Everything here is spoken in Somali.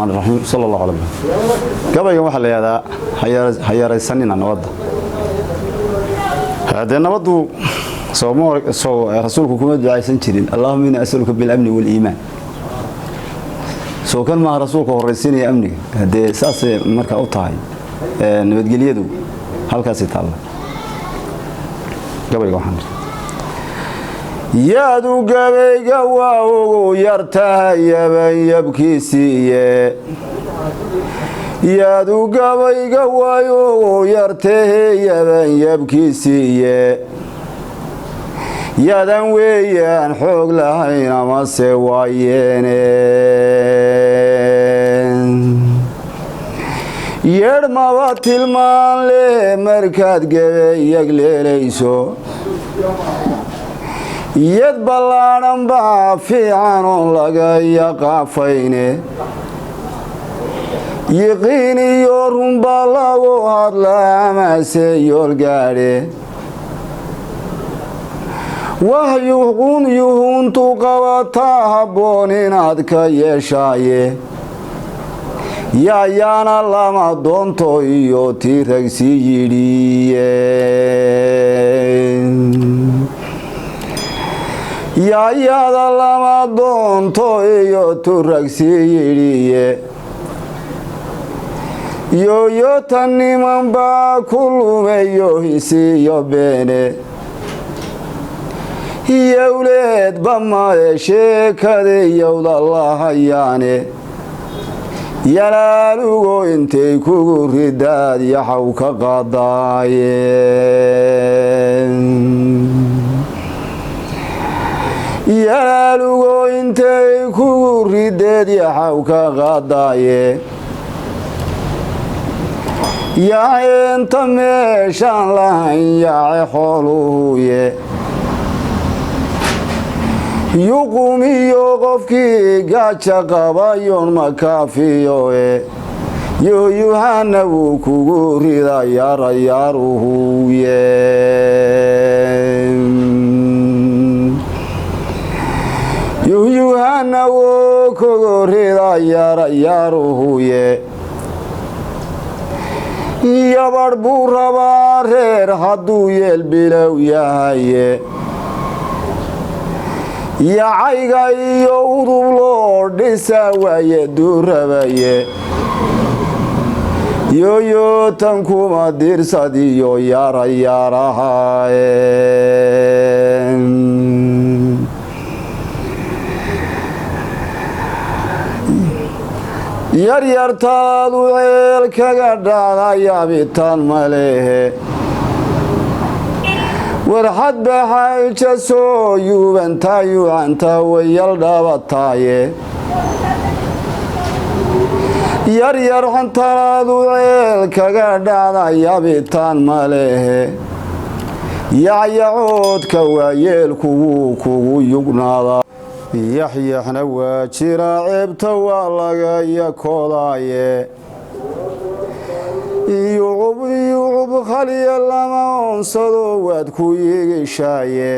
الرحيم صلى الله عليه وسلم قبل waxa la yiraahdaa hayaraysanina nabada hada nabadu soo rasuulku kuma ducaysan jirin Allahumma inna as'aluka bil amni wal iiman soo kan ma rasuulku horeysinay amniga hada saas marka u tahay nabadgeliyadu halkaas taala gabayga waxaan yaadu gabayga waa ugu yartahay yabkiisiye yaadu gabayga waa ugu yartahay yabkiisiye yadan weeyaan xoog lahayn ama se waayeene yermaba tilmaan le markaad gabayg leelayso yad balaaran baa fiican oo laga yaqaafayne yiqiin iyo runbaa lagu hadlaa amase yool gaadhe yuhuntu qabataa habboon inaad ka yeeshaaye yaayaana lama doonto iyo tii rag sii yidhiye yaayada lama doonto iyo turag sii yidhiye yoyo tan niman baa ku lumeyo hisiyo beene yowleed ba mae sheekada yowda lahayaane yalaalugo intay kugu ridaad yaxaw ka qaadaayeen yalaalugo intay kugu rideed yaxaw ka qaadaaye yaaceenta meeshaan lahayn yaace xooluhuye yuqumiyo qofkii gaaja qabayoon makaafiyoe yoyuhana wuu kugu rida yarayaaruhuye yuhana wuu kugu rida yarayaaruhuye yabadh buu rabaa reer hadduu yeel bilow yahaye yacayga iyo udub loo dhisa waaye duurabaye yoyo tan kuma dirsad iyo yarayaarahaye yaryartaadu ceel kaga dhacda yaabitaan malehe warxad baxayja soo yuubantaa yuucanta wayal dhabataaye yaryar xantalaadu ceel kaga dhacda yaabitaan malehe yacyacoodka waayeelku wuu kugu yugnaadaa yaxyaxna waa jira ceebta waa laga yakoodaaye yucub khaliya lama onsado waad ku yeegishaaye